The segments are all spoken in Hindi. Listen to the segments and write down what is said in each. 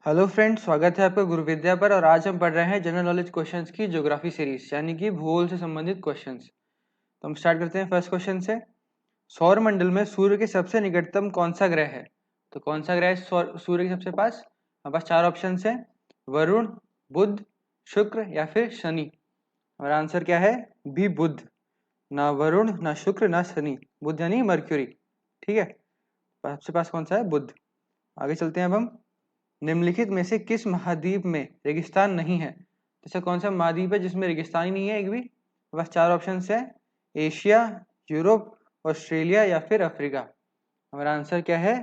हेलो फ्रेंड्स, स्वागत है आपका गुरु विद्या पर। और आज हम पढ़ रहे हैं जनरल नॉलेज क्वेश्चंस की ज्योग्राफी सीरीज, यानी कि भूगोल से संबंधित क्वेश्चंस। तो हम स्टार्ट करते हैं फर्स्ट क्वेश्चन से। सौर मंडल में सूर्य के सबसे निकटतम कौन सा ग्रह है? तो कौन सा ग्रह है सूर्य के सबसे पास? हमारे पास चार ऑप्शन है: वरुण, बुध, शुक्र या फिर शनि। और आंसर क्या है? बी, बुध। ना वरुण, ना शुक्र, ना शनि। बुध यानी मर्क्यूरी। ठीक है, सबसे पास कौन सा है? बुध। आगे चलते हैं अब हम। निम्नलिखित में से किस महाद्वीप में रेगिस्तान नहीं है? जैसे कौन सा महाद्वीप है जिसमें रेगिस्तान ही नहीं है एक भी? बस चार ऑप्शन है: एशिया, यूरोप, ऑस्ट्रेलिया या फिर अफ्रीका। हमारा आंसर क्या है?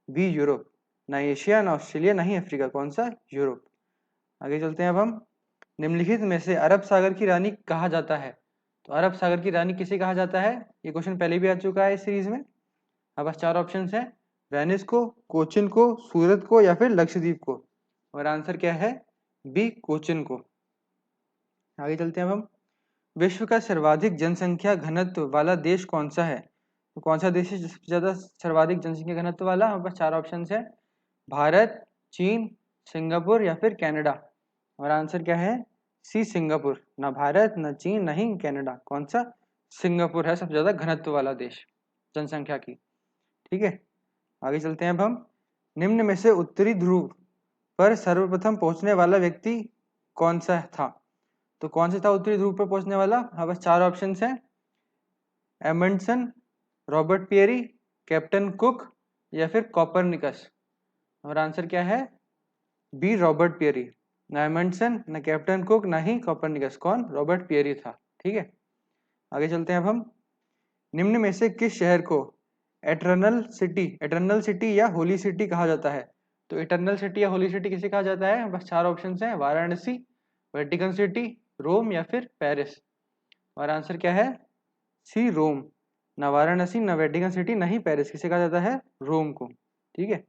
B, Europe. ना एशिया, ना ऑस्ट्रेलिया, ना ही अफ्रीका। कौन सा? यूरोप। आगे चलते हैं अब हम। निम्नलिखित में से अरब सागर की रानी कहा जाता है? तो अरब सागर की रानी किसे कहा जाता है? ये क्वेश्चन पहले भी आ चुका है इस सीरीज में। अब बस चार ऑप्शन है: वेनिस को, कोचिन को, सूरत को या फिर लक्षद्वीप को। और आंसर क्या है? बी, कोचिन को। आगे चलते हैं अब हम। विश्व का सर्वाधिक जनसंख्या घनत्व वाला देश कौन सा है? तो कौन सा देश है सबसे ज्यादा सर्वाधिक जनसंख्या घनत्व वाला? हमारे पास चार ऑप्शन है: भारत, चीन, सिंगापुर या फिर कनाडा। और आंसर क्या है? सी, सिंगापुर। ना भारत, ना चीन, ना ही कनाडा। कौन सा? सिंगापुर है सबसे ज्यादा घनत्व वाला देश जनसंख्या की। ठीक है, आगे चलते हैं अब हम। निम्न में से उत्तरी ध्रुव पर सर्वप्रथम पहुंचने वाला व्यक्ति कौन सा था? तो कौन सा था उत्तरी ध्रुव पर पहुंचने वाला? हाँ, बस चार ऑप्शन है: Amundsen, Robert Peary, captain Cook या फिर कॉपरनिकस। और आंसर क्या है? B, Robert Peary. ना एमंडसन, ना कैप्टन कुक, ना ही कॉपरनिकस। कौन? रॉबर्ट पियरी था। ठीक है, आगे चलते हैं अब हम। निम्न में से किस शहर को एटर्नल सिटी या होली सिटी कहा जाता है? तो इटरनल सिटी या होली सिटी किसे कहा जाता है? बस चार ऑप्शन हैं: वाराणसी, वेटिकन सिटी, रोम या फिर पेरिस। और आंसर क्या है? सी, रोम। ना वाराणसी, ना वेटिकन सिटी, ना ही पेरिस। किसे कहा जाता है? रोम को। ठीक है,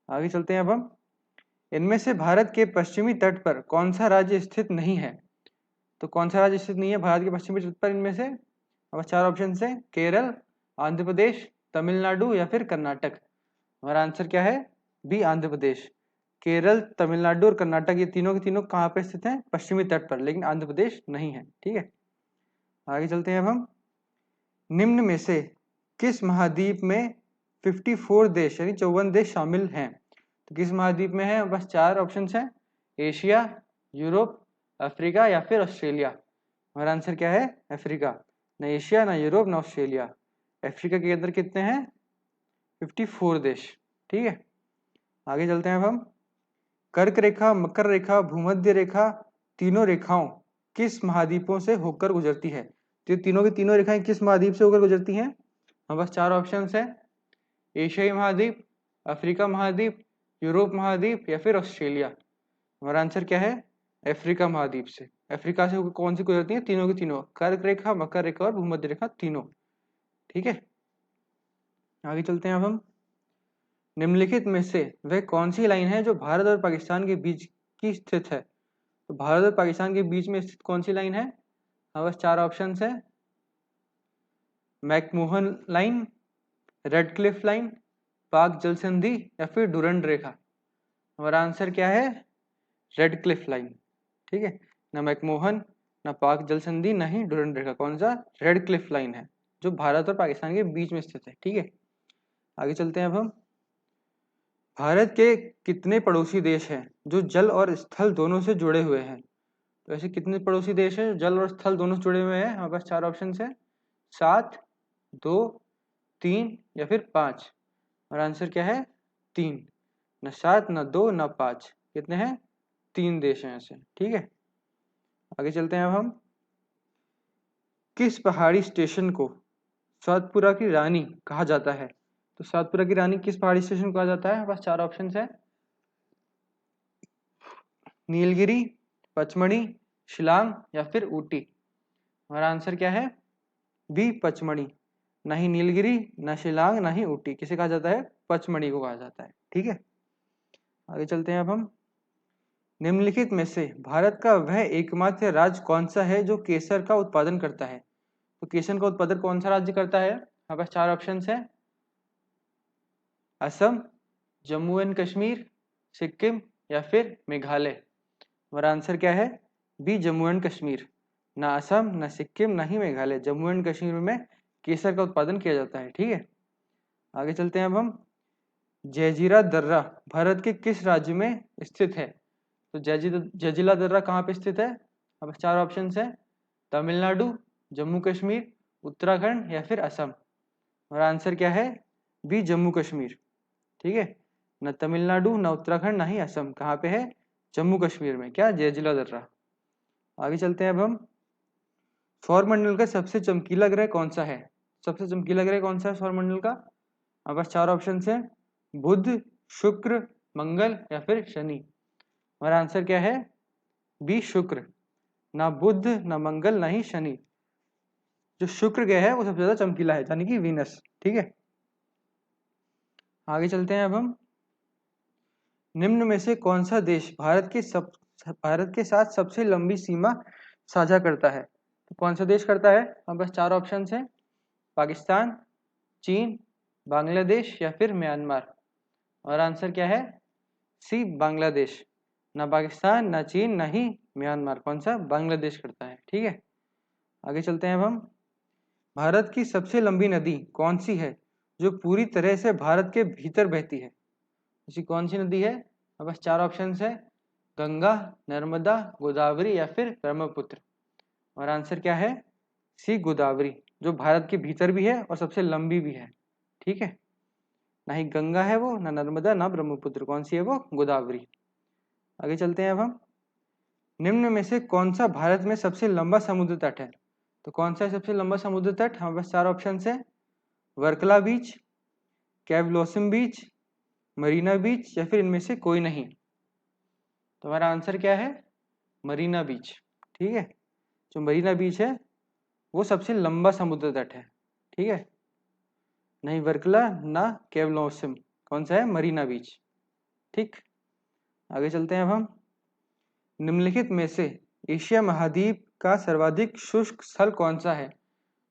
आगे चलते हैं अब हम। इनमें से भारत के पश्चिमी तट पर कौन सा राज्य स्थित नहीं है? तो कौन सा राज्य स्थित नहीं है भारत के पश्चिमी तट पर इनमें से? अब चार ऑप्शन है: केरल, आंध्र प्रदेश, तमिलनाडु या फिर कर्नाटक। हमारा आंसर क्या है? बी, आंध्र प्रदेश। केरल, तमिलनाडु और कर्नाटक ये तीनों के तीनों कहाँ पर स्थित हैं? पश्चिमी तट पर, लेकिन आंध्र प्रदेश नहीं है। ठीक है, आगे चलते हैं अब हम। निम्न में से किस महाद्वीप में 54 देश यानी 54 देश शामिल हैं? तो किस महाद्वीप में है? बस चार ऑप्शन हैं: एशिया, यूरोप, अफ्रीका या फिर ऑस्ट्रेलिया। हमारा आंसर क्या है? अफ्रीका। ना एशिया, ना यूरोप, ना ऑस्ट्रेलिया। अफ्रीका के अंदर कितने हैं? 54 देश। ठीक है, आगे चलते हैं अब हम। कर्क रेखा, मकर रेखा, भूमध्य रेखा, तीनों रेखाओं किस महाद्वीपों से होकर गुजरती है? तो ये तीनों की तीनों रेखाएं किस महाद्वीप से होकर गुजरती हैं? हम बस चार ऑप्शन है: एशियाई महाद्वीप, अफ्रीका महाद्वीप, यूरोप महाद्वीप या फिर ऑस्ट्रेलिया। हमारा आंसर क्या है? अफ्रीका महाद्वीप से। अफ्रीका से होकर कौन सी गुजरती है? तीनों की तीनों, कर्क रेखा, मकर रेखा और भूमध्य रेखा, तीनों। ठीक है, आगे चलते हैं अब हम। निम्नलिखित में से वह कौन सी लाइन है जो भारत और पाकिस्तान के बीच की स्थित है? तो भारत और पाकिस्तान के बीच में स्थित कौन सी लाइन है? हाँ, बस चार ऑप्शन है: McMahon line, red Cliff line, पाक जल संधि या फिर डूरंड रेखा। हमारा आंसर क्या है? Red Cliff line. ठीक है, ना मैकमोहन, ना पाक जल संधि, ना ही डूरंड रेखा। कौन सा? रेड क्लिफ लाइन है जो भारत और पाकिस्तान के बीच में स्थित है। ठीक है, आगे चलते हैं अब हम। भारत के कितने पड़ोसी देश हैं जो जल और स्थल दोनों से जुड़े हुए हैं? तो ऐसे कितने पड़ोसी देश हैं जो जल और स्थल दोनों से जुड़े हुए हैं? हमारे पास चार ऑप्शन है: 7, 2, 3 या फिर 5। और आंसर क्या है? 3। न 7, न 2, न 5। कितने हैं? 3 देश हैं ऐसे। ठीक है, आगे चलते हैं अब हम। किस पहाड़ी स्टेशन को सातपुरा की रानी कहा जाता है? तो सातपुरा की रानी किस पहाड़ी स्टेशन को कहा जाता है? बस चार ऑप्शन है: नीलगिरी, पचमढ़ी, शिलांग या फिर ऊटी। हमारा आंसर क्या है? बी, पचमढ़ी। ना ही नीलगिरी, ना शिलांग, ना ही ऊटी। किसे कहा जाता है? पचमढ़ी को कहा जाता है। ठीक है, आगे चलते हैं अब हम। निम्नलिखित में से भारत का वह एकमात्र राज्य कौन सा है जो केसर का उत्पादन करता है? तो केसर का उत्पादन कौन सा राज्य करता है? हमारे पास चार ऑप्शन है: असम, जम्मू एंड कश्मीर, सिक्किम या फिर मेघालय? हमारा आंसर क्या है? B Jammu and Kashmir. ना असम, ना सिक्किम, ना ही मेघालय, जम्मू एंड कश्मीर में केसर का उत्पादन किया जाता है। ठीक है, आगे चलते हैं अब हम। जंजीरा दर्रा भारत के किस राज्य में स्थित है? तो जंजीरा दर्रा कहाँ पे स्थित है? अब 4 ऑप्शन है, तमिलनाडु, जम्मू कश्मीर, उत्तराखंड या फिर असम। हमारा आंसर क्या है? बी जम्मू कश्मीर। ठीक है, न तमिलनाडु, न उत्तराखंड, ना ही असम, कहाँ पे है? जम्मू कश्मीर में। क्या? जंजीरा दर्रा। आगे चलते हैं अब हम। सौरमंडल का सबसे चमकीला ग्रह कौन सा है? सबसे चमकीला ग्रह कौन सा है सौरमंडल का? हमारे पास 4 ऑप्शन है, बुध, शुक्र, मंगल या फिर शनि। हमारा आंसर क्या है? बी शुक्र। ना बुध, ना मंगल, ना ही शनि। जो शुक्र ग्रह है वो सबसे ज्यादा चमकीला है, यानी कि वीनस। ठीक है, आगे चलते हैं अब हम। निम्न में से कौन सा देश भारत के साथ सबसे लंबी सीमा साझा करता है? तो कौन सा देश करता है? हमारे पास 4 ऑप्शन है, पाकिस्तान, चीन, बांग्लादेश या फिर म्यांमार। और आंसर क्या है? सी बांग्लादेश। ना पाकिस्तान, ना चीन, ना ही म्यांमार, कौन सा? बांग्लादेश करता है। ठीक है, आगे चलते हैं अब हम। भारत की सबसे लंबी नदी कौन सी है जो पूरी तरह से भारत के भीतर बहती है? ऐसी कौन सी नदी है? अब बस 4 ऑप्शन है, गंगा, नर्मदा, गोदावरी या फिर ब्रह्मपुत्र। और आंसर क्या है? सी गोदावरी, जो भारत के भीतर भी है और सबसे लंबी भी है। ठीक है, ना ही गंगा है वो, ना नर्मदा, ना ब्रह्मपुत्र, कौन सी है वो? गोदावरी। आगे चलते हैं अब हम। निम्न में से कौन सा भारत में सबसे लंबा समुद्र तट है? तो कौन सा है सबसे लंबा समुद्र तट? हमारे पास 4 ऑप्शन है, वर्कला बीच, कैवलोसिम बीच, मरीना बीच या फिर इनमें से कोई नहीं। तो हमारा आंसर क्या है? मरीना बीच। ठीक है, जो मरीना बीच है वो सबसे लंबा समुद्र तट है। ठीक है, नहीं वर्कला ना कैवलोसिम, कौन सा है? मरीना बीच। ठीक, आगे चलते हैं अब हम। निम्नलिखित में से एशिया महाद्वीप का सर्वाधिक शुष्क स्थल कौन सा है?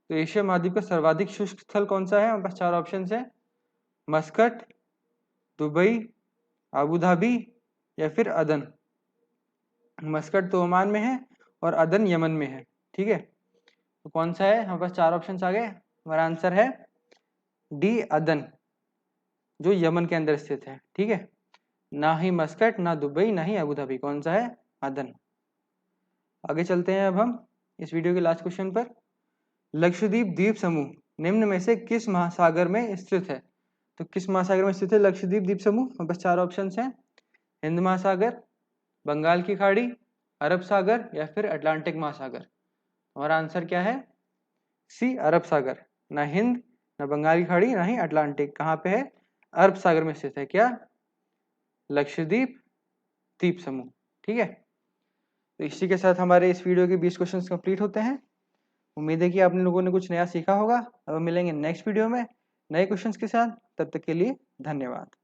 तो एशिया महाद्वीप का सर्वाधिक शुष्क स्थल कौन सा है? हमारे पास 4 ऑप्शन है, मस्कट, दुबई, अबू धाबी या फिर अदन। मस्कट तो ओमान में है और अदन यमन में है। ठीक है, तो कौन सा है? हमारे पास 4 ऑप्शन आ गए। हमारा आंसर है डी अदन, जो यमन के अंदर स्थित है। ठीक है, ना ही मस्कट, ना दुबई, ना ही अबू धाबी, कौन सा है? अदन। आगे चलते हैं अब हम इस वीडियो के लास्ट क्वेश्चन पर। लक्षद्वीप द्वीप समूह निम्न में से किस महासागर में स्थित है? तो किस महासागर में स्थित है लक्षद्वीप द्वीप समूह? बस 4 ऑप्शन हैं, हिंद महासागर, बंगाल की खाड़ी, अरब सागर या फिर अटलांटिक महासागर। हमारा आंसर क्या है? सी अरब सागर। ना हिंद, ना बंगाल की खाड़ी, ना ही अटलांटिक, कहाँ पे है? अरब सागर में स्थित है। क्या? लक्षद्वीप द्वीप समूह। ठीक है, तो इसी के साथ हमारे इस वीडियो के 20 क्वेश्चंस कंप्लीट होते हैं। उम्मीद है कि आप लोगों ने कुछ नया सीखा होगा। अब मिलेंगे नेक्स्ट वीडियो में नए क्वेश्चंस के साथ। तब तक के लिए धन्यवाद।